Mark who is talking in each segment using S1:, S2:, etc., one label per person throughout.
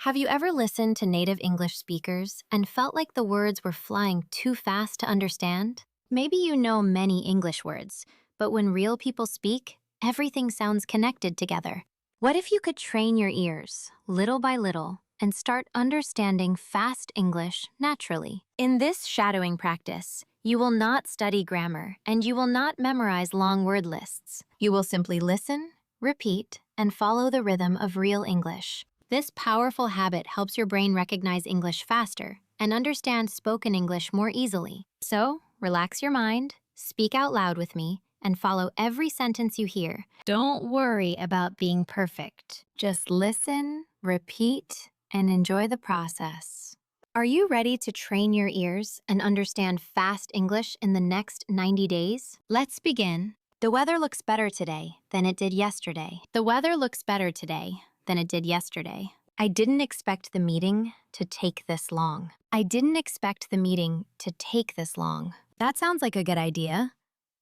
S1: Have you ever listened to native English speakers and felt like the words were flying too fast to understand? Maybe you know many English words, but when real people speak, everything sounds connected together. What if you could train your ears, little by little, and start understanding fast English naturally? In this shadowing practice, you will not study grammar and you will not memorize long word lists. You will simply listen, repeat, and follow the rhythm of real English. This powerful habit helps your brain recognize English faster and understand spoken English more easily. So, relax your mind, speak out loud with me, and follow every sentence you hear. Don't worry about being perfect. Just listen, repeat, and enjoy the process. Are you ready to train your ears and understand fast English in the next 90 days? Let's begin. The weather looks better today than it did yesterday. The weather looks better today than it did yesterday. I didn't expect the meeting to take this long. I didn't expect the meeting to take this long. That sounds like a good idea.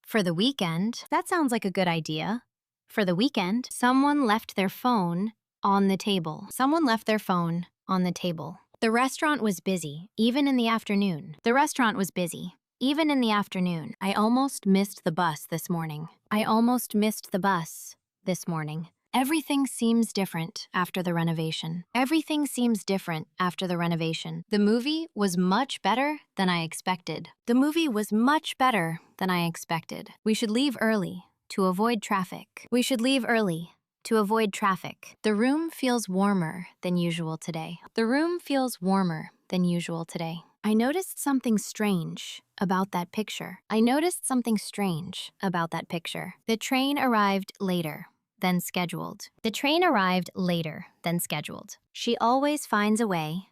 S1: For the weekend, that sounds like a good idea. For the weekend, someone left their phone on the table. Someone left their phone on the table. The restaurant was busy, even in the afternoon. The restaurant was busy, even in the afternoon. I almost missed the bus this morning. I almost missed the bus this morning. Everything seems different after the renovation. Everything seems different after the renovation. The movie was much better than I expected. The movie was much better than I expected. We should leave early to avoid traffic. We should leave early to avoid traffic. The room feels warmer than usual today. The room feels warmer than usual today. I noticed something strange about that picture. I noticed something strange about that picture. The train arrived later than scheduled. The train arrived later than scheduled. She always finds a way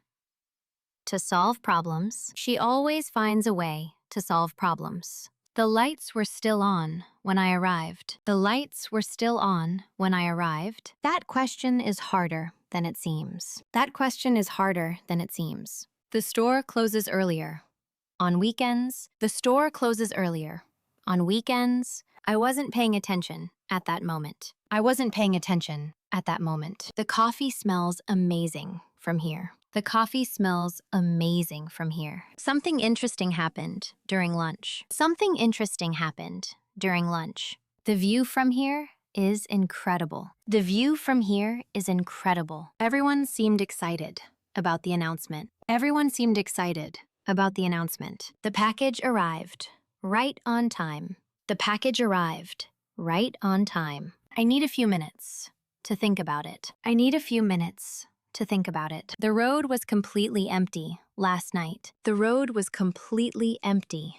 S1: to solve problems. She always finds a way to solve problems. The lights were still on when I arrived. The lights were still on when I arrived. That question is harder than it seems. That question is harder than it seems. The store closes earlier. On weekends, the store closes earlier. On weekends, I wasn't paying attention at that moment. I wasn't paying attention at that moment. The coffee smells amazing from here. The coffee smells amazing from here. Something interesting happened during lunch. Something interesting happened during lunch. The view from here is incredible. The view from here is incredible. Everyone seemed excited about the announcement. Everyone seemed excited about the announcement. The package arrived right on time. The package arrived right on time. I need a few minutes to think about it. I need a few minutes to think about it. The road was completely empty last night. The road was completely empty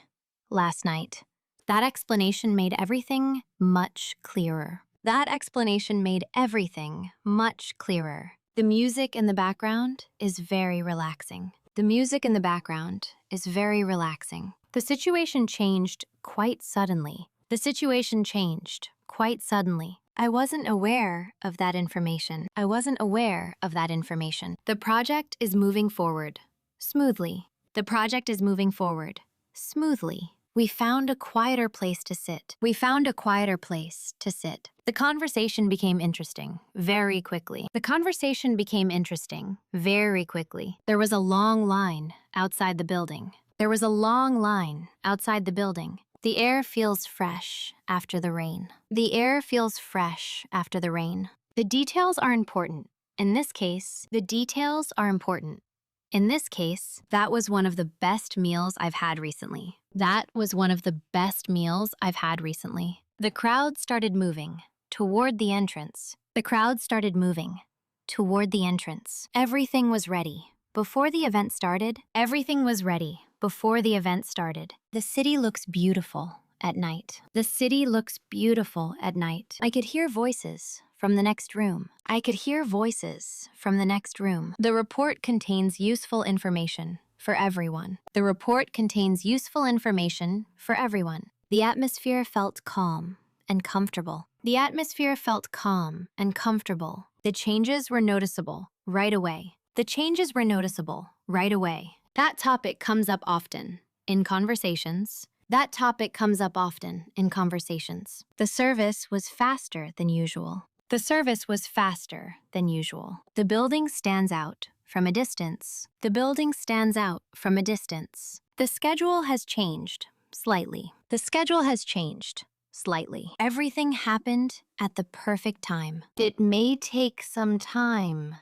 S1: last night. That explanation made everything much clearer. That explanation made everything much clearer. The music in the background is very relaxing. The music in the background is very relaxing. The situation changed quite suddenly. The situation changed quite suddenly. I wasn't aware of that information. I wasn't aware of that information. The project is moving forward smoothly. The project is moving forward smoothly. We found a quieter place to sit. We found a quieter place to sit. The conversation became interesting very quickly. The conversation became interesting very quickly. There was a long line outside the building. There was a long line outside the building. The air feels fresh after the rain. The air feels fresh after the rain. The details are important. In this case, the details are important. In this case, that was one of the best meals I've had recently. That was one of the best meals I've had recently. The crowd started moving toward the entrance. The crowd started moving toward the entrance. Everything was ready. Before the event started, everything was ready. Before the event started. The city looks beautiful at night. The city looks beautiful at night. I could hear voices from the next room. I could hear voices from the next room. The report contains useful information for everyone. The report contains useful information for everyone. The atmosphere felt calm and comfortable. The atmosphere felt calm and comfortable. The changes were noticeable right away. The changes were noticeable right away. That topic comes up often in conversations. That topic comes up often in conversations. The service was faster than usual. The service was faster than usual. The building stands out from a distance. The building stands out from a distance. The schedule has changed slightly. The schedule has changed slightly. Everything happened at the perfect time. It may take some time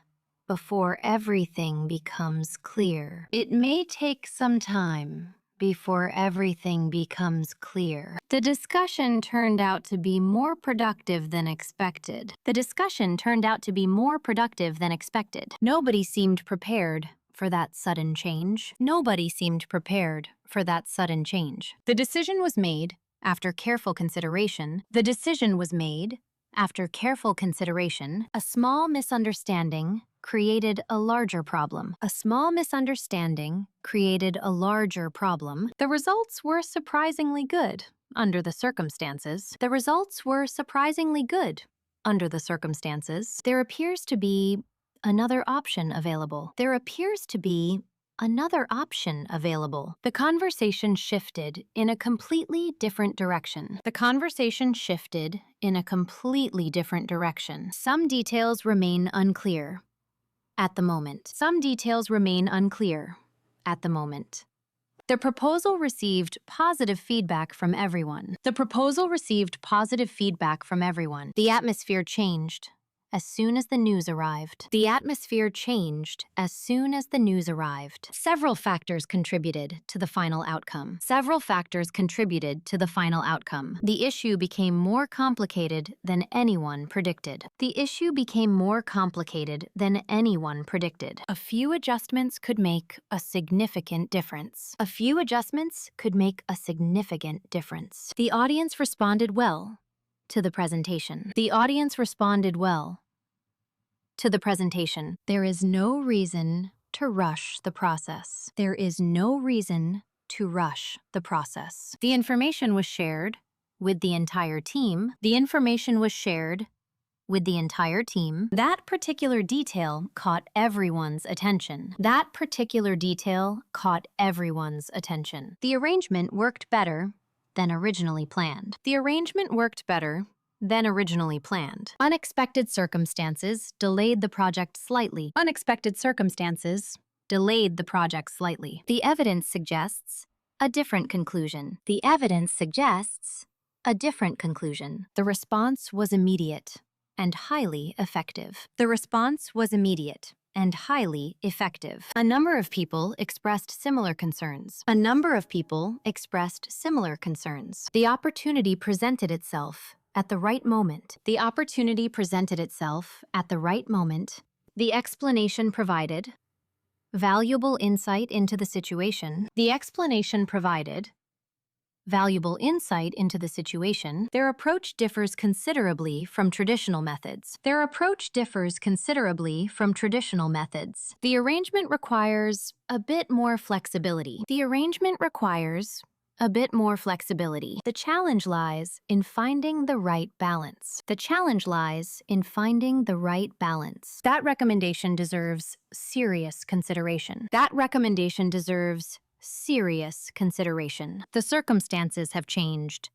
S1: before everything becomes clear. It may take some time before everything becomes clear. The discussion turned out to be more productive than expected. The discussion turned out to be more productive than expected. Nobody seemed prepared for that sudden change. Nobody seemed prepared for that sudden change. The decision was made after careful consideration. The decision was made after careful consideration. A small misunderstanding created a larger problem. A small misunderstanding created a larger problem. The results were surprisingly good under the circumstances. The results were surprisingly good under the circumstances. There appears to be another option available. There appears to be another option available. The conversation shifted in a completely different direction. The conversation shifted in a completely different direction. Some details remain unclear at the moment. Some details remain unclear at the moment. The proposal received positive feedback from everyone. The proposal received positive feedback from everyone. The atmosphere changed as soon as the news arrived. The atmosphere changed as soon as the news arrived. Several factors contributed to the final outcome. Several factors contributed to the final outcome. The issue became more complicated than anyone predicted. The issue became more complicated than anyone predicted. A few adjustments could make a significant difference. A few adjustments could make a significant difference. The audience responded well to the presentation. The audience responded well to the presentation. There is no reason to rush the process. There is no reason to rush the process. The information was shared with the entire team. The information was shared with the entire team. That particular detail caught everyone's attention. That particular detail caught everyone's attention. The arrangement worked better than originally planned. The arrangement worked better than originally planned. Unexpected circumstances delayed the project slightly. Unexpected circumstances delayed the project slightly. The evidence suggests a different conclusion. The evidence suggests a different conclusion. The response was immediate and highly effective. The response was immediate and highly effective. A number of people expressed similar concerns. A number of people expressed similar concerns. The opportunity presented itself at the right moment. The opportunity presented itself at the right moment. The explanation provided valuable insight into the situation. The explanation provided valuable insight into the situation. Their approach differs considerably from traditional methods. Their approach differs considerably from traditional methods. The arrangement requires a bit more flexibility. The arrangement requires a bit more flexibility. The challenge lies in finding the right balance. The challenge lies in finding the right balance. That recommendation deserves serious consideration. That recommendation deserves serious consideration. The circumstances have changed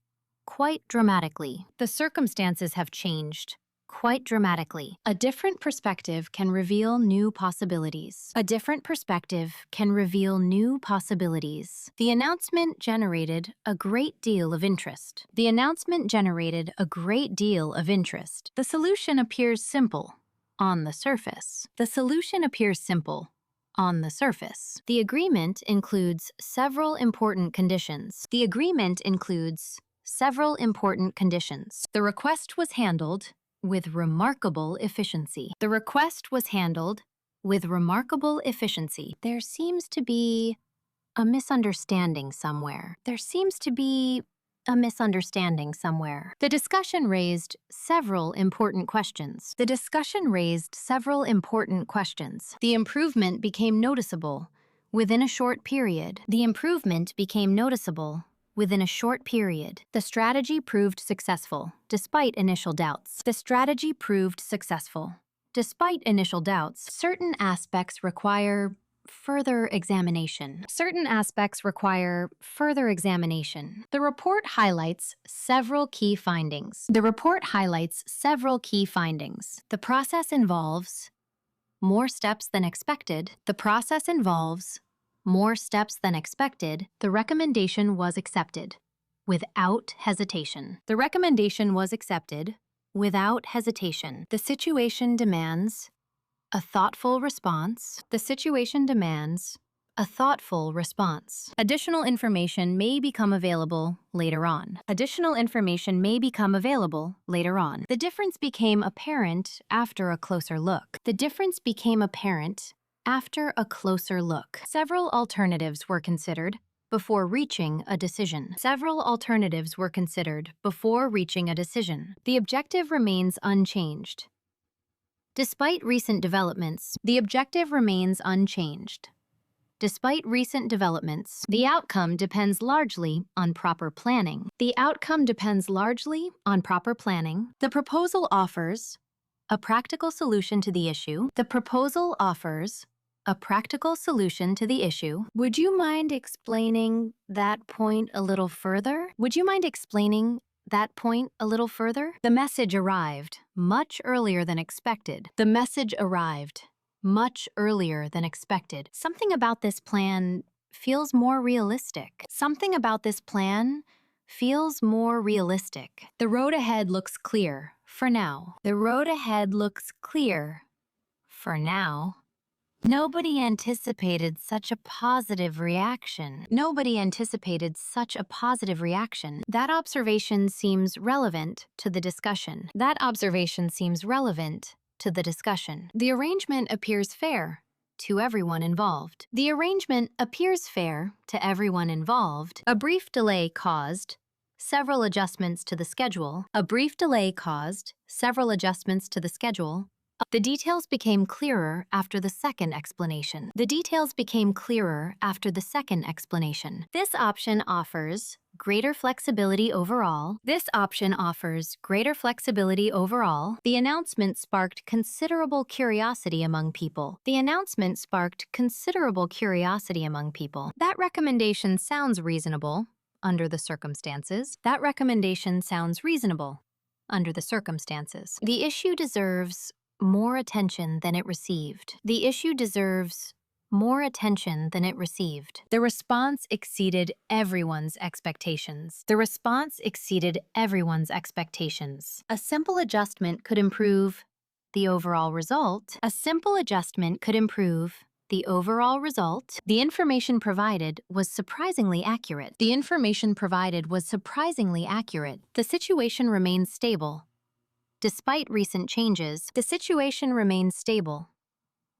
S1: quite dramatically. The circumstances have changed quite dramatically. A different perspective can reveal new possibilities. A different perspective can reveal new possibilities. The announcement generated a great deal of interest. The announcement generated a great deal of interest. The solution appears simple on the surface. The solution appears simple on the surface. The agreement includes several important conditions. The agreement includes several important conditions. The request was handled with remarkable efficiency. The request was handled with remarkable efficiency. There seems to be a misunderstanding somewhere. There seems to be a misunderstanding somewhere. The discussion raised several important questions. The discussion raised several important questions. The improvement became noticeable within a short period. The improvement became noticeable within a short period. The strategy proved successful, despite initial doubts. The strategy proved successful, despite initial doubts. Certain aspects require further examination. Certain aspects require further examination. The report highlights several key findings. The report highlights several key findings. The process involves more steps than expected. The process involves more steps than expected. The recommendation was accepted without hesitation. The recommendation was accepted without hesitation. The situation demands a thoughtful response. The situation demands a thoughtful response. Additional information may become available later on. Additional information may become available later on. The difference became apparent after a closer look. The difference became apparent after a closer look. Several alternatives were considered before reaching a decision. Several alternatives were considered before reaching a decision. The objective remains unchanged. Despite recent developments, the objective remains unchanged. Despite recent developments, the outcome depends largely on proper planning. The outcome depends largely on proper planning. The proposal offers a practical solution to the issue. The proposal offers a practical solution to the issue. Would you mind explaining that point a little further? Would you mind explaining that point a little further? The message arrived much earlier than expected. The message arrived much earlier than expected. Something about this plan feels more realistic. Something about this plan feels more realistic. The road ahead looks clear for now. The road ahead looks clear for now. Nobody anticipated such a positive reaction. Nobody anticipated such a positive reaction. That observation seems relevant to the discussion. That observation seems relevant to the discussion. The arrangement appears fair to everyone involved. The arrangement appears fair to everyone involved. A brief delay caused several adjustments to the schedule. A brief delay caused several adjustments to the schedule. The details became clearer after the second explanation. The details became clearer after the second explanation. This option offers greater flexibility overall. This option offers greater flexibility overall. The announcement sparked considerable curiosity among people. The announcement sparked considerable curiosity among people. That recommendation sounds reasonable under the circumstances. That recommendation sounds reasonable under the circumstances. The issue deserves more attention than it received. The issue deserves more attention than it received. The response exceeded everyone's expectations. The response exceeded everyone's expectations. A simple adjustment could improve the overall result. A simple adjustment could improve the overall result. The information provided was surprisingly accurate. The information provided was surprisingly accurate. The situation remains stable. Despite recent changes, the situation remains stable.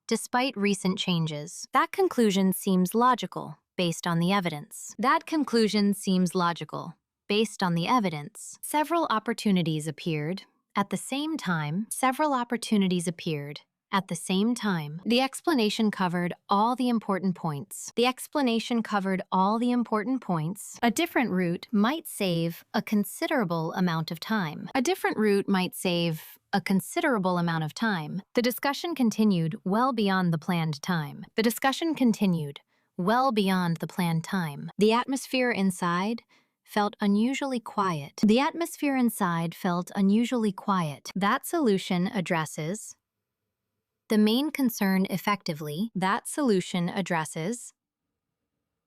S1: Despite recent changes, that conclusion seems logical based on the evidence. That conclusion seems logical based on the evidence. Several opportunities appeared at the same time. Several opportunities appeared at the same time. The explanation covered all the important points. The explanation covered all the important points. A different route might save a considerable amount of time. A different route might save a considerable amount of time. The discussion continued well beyond the planned time. The discussion continued well beyond the planned time. The atmosphere inside felt unusually quiet. The atmosphere inside felt unusually quiet. That solution addresses the main concern effectively. That solution addresses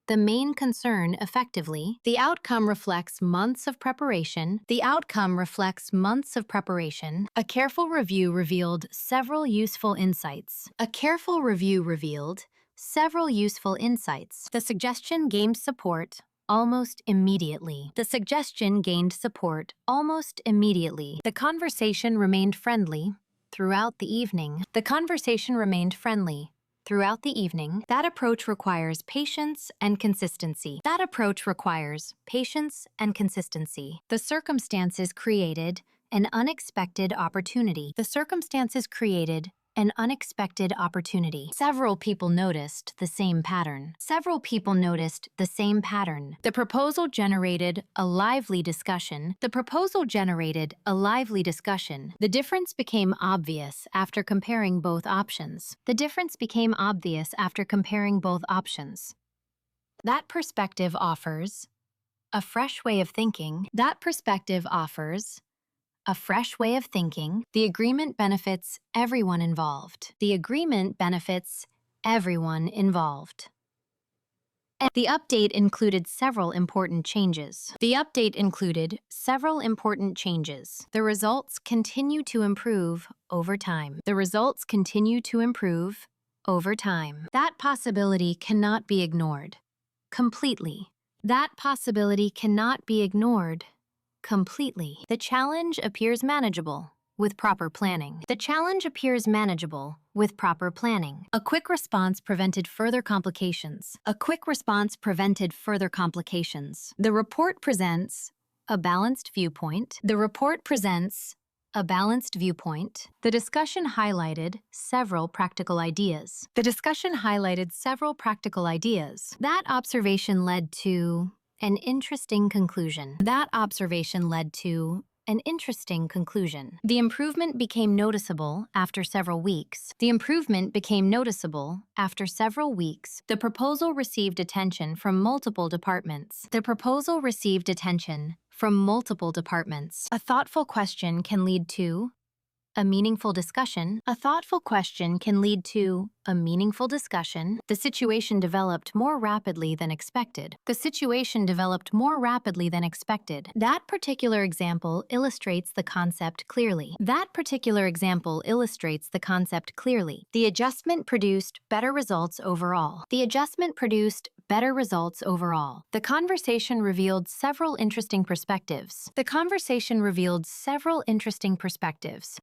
S1: the main concern effectively. The outcome reflects months of preparation. The outcome reflects months of preparation. A careful review revealed several useful insights. A careful review revealed several useful insights. The suggestion gained support almost immediately. The suggestion gained support almost immediately. The conversation remained friendly throughout the evening. The conversation remained friendly throughout the evening. That approach requires patience and consistency. That approach requires patience and consistency. The circumstances created an unexpected opportunity. The circumstances created an unexpected opportunity. Several people noticed the same pattern. Several people noticed the same pattern. The proposal generated a lively discussion. The proposal generated a lively discussion. The difference became obvious after comparing both options. The difference became obvious after comparing both options. That perspective offers a fresh way of thinking. That perspective offers A fresh way of thinking. The agreement benefits everyone involved. The agreement benefits everyone involved. The update included several important changes. The update included several important changes. The results continue to improve over time. The results continue to improve over time. That possibility cannot be ignored completely. That possibility cannot be ignored completely. The challenge appears manageable with proper planning. The challenge appears manageable with proper planning. A quick response prevented further complications. A quick response prevented further complications. The report presents a balanced viewpoint. The report presents a balanced viewpoint. The discussion highlighted several practical ideas. The discussion highlighted several practical ideas. That observation led to an interesting conclusion. That observation led to an interesting conclusion. The improvement became noticeable after several weeks. The improvement became noticeable after several weeks. The proposal received attention from multiple departments. The proposal received attention from multiple departments. A thoughtful question can lead to a meaningful discussion. A thoughtful question can lead to a meaningful discussion. The situation developed more rapidly than expected. The situation developed more rapidly than expected. That particular example illustrates the concept clearly. That particular example illustrates the concept clearly. The adjustment produced better results overall. The adjustment produced better results overall. The conversation revealed several interesting perspectives. The conversation revealed several interesting perspectives.